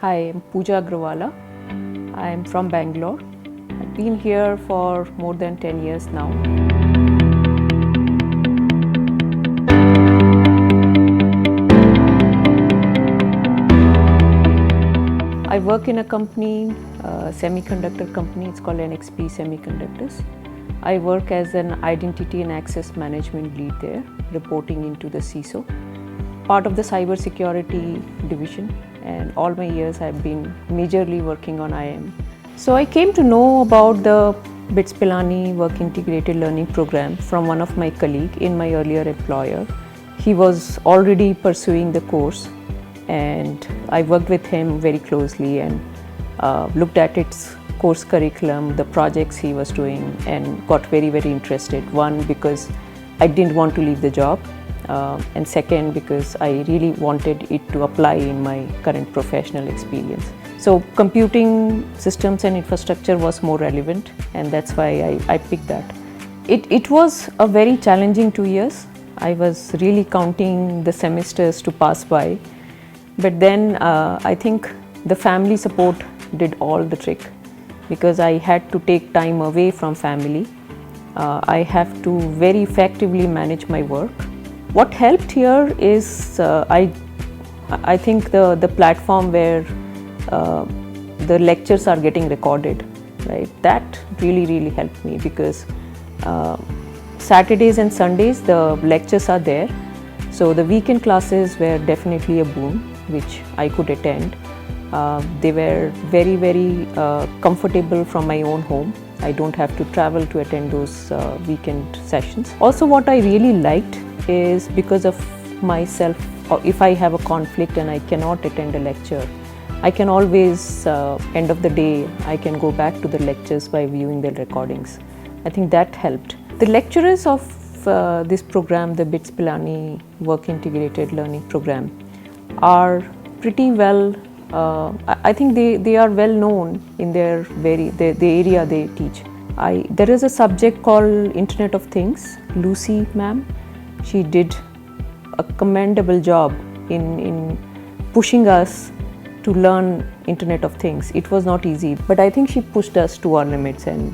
Hi, I'm Pooja Agrawala. I'm from Bangalore. I've been here for more than 10 years now. I work in a company, a semiconductor company. It's called NXP Semiconductors. I work as an identity and access management lead there, reporting into the CISO, part of the cybersecurity division. And all my years I've been majorly working on IIM. So I came to know about the BITS Pilani Work Integrated Learning Program from one of my colleagues in my earlier employer. He was already pursuing the course, and I worked with him very closely and looked at its course curriculum, the projects he was doing, and got very, very interested. One, because I didn't want to leave the job. And second, because I really wanted it to apply in my current professional experience. So computing systems and infrastructure was more relevant, and that's why I picked that. It was a very challenging 2 years. I was really counting the semesters to pass by, but then I think the family support did all the trick, because I had to take time away from family. I have to very effectively manage my work. What helped here is I think the platform where the lectures are getting recorded, right? That really helped me, because Saturdays and Sundays the lectures are there. So the weekend classes were definitely a boon, which I could attend. They were very comfortable from my own home. I don't have to travel to attend those weekend sessions. Also, what I really liked is, because of myself, or if I have a conflict and I cannot attend a lecture, I can always, end of the day, I can go back to the lectures by viewing the recordings. I think that helped. The lecturers of this program, the BITS Pilani Work Integrated Learning Program, are pretty well, I think they are well known in their the area they teach. There is a subject called Internet of Things. Lucy ma'am, she did a commendable job in pushing us to learn Internet of Things. It was not easy, but I think she pushed us to our limits, and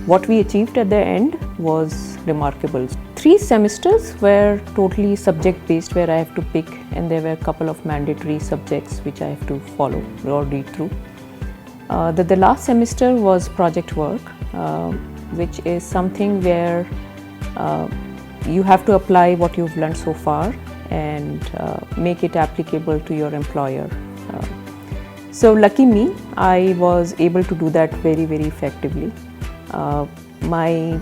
what we achieved at the end was remarkable. 3 semesters were totally subject based, where I have to pick, and there were a couple of mandatory subjects which I have to follow or read through. The last semester was project work, which is something where you have to apply what you've learned so far and make it applicable to your employer. So lucky me, I was able to do that very effectively. My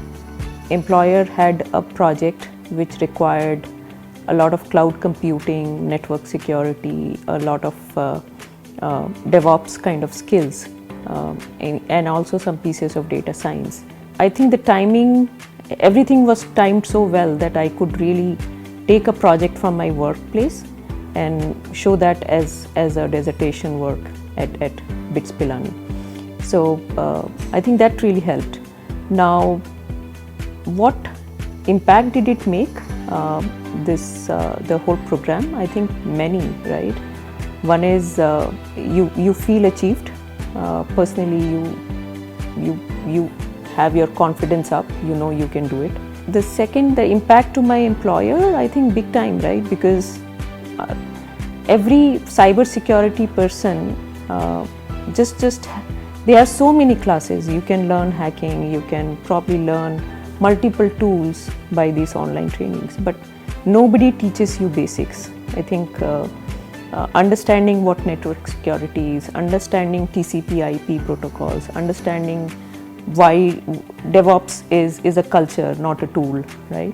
employer had a project which required a lot of cloud computing, network security, a lot of DevOps kind of skills, and also some pieces of data science. I think the timing, everything was timed so well that I could really take a project from my workplace and show that as a dissertation work at BITS Pilani. So I think that really helped. Now, what impact did it make, the whole program? I think many, right? One is you feel achieved. Personally, you have your confidence up, you know you can do it. The second, the impact to my employer, I think big time, right? Because every cybersecurity person, there are so many classes. You can learn hacking, you can probably learn multiple tools by these online trainings, but nobody teaches you basics. I think understanding what network security is, understanding TCP/IP protocols, understanding why DevOps is a culture, not a tool, right?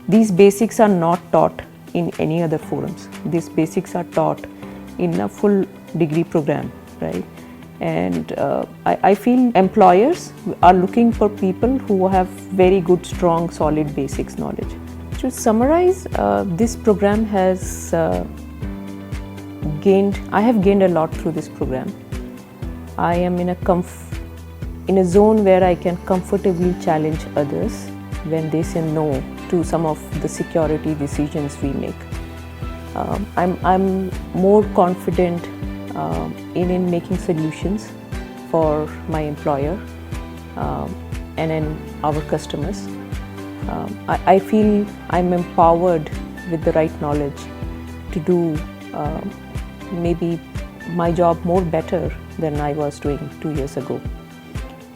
These basics are not taught in any other forums. These basics are taught in a full degree program, right? And I feel employers are looking for people who have very good, strong, solid basics knowledge. To summarize, this program has I have gained a lot through this program. I am in a zone where I can comfortably challenge others when they say no to some of the security decisions we make. I'm more confident in making solutions for my employer and in our customers. I feel I'm empowered with the right knowledge to do maybe my job more better than I was doing 2 years ago.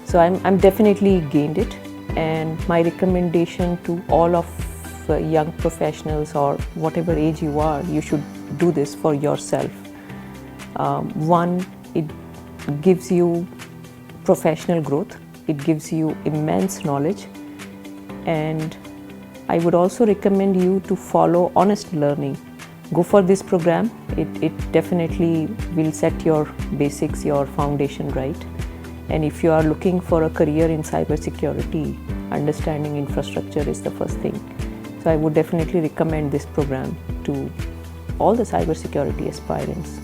So I'm definitely gained it, and my recommendation to all of young professionals or whatever age you are, you should do this for yourself. One, it gives you professional growth, it gives you immense knowledge, and I would also recommend you to follow honest learning. Go for this program. It definitely will set your basics, your foundation right. And if you are looking for a career in cybersecurity, understanding infrastructure is the first thing. So I would definitely recommend this program to all the cybersecurity aspirants.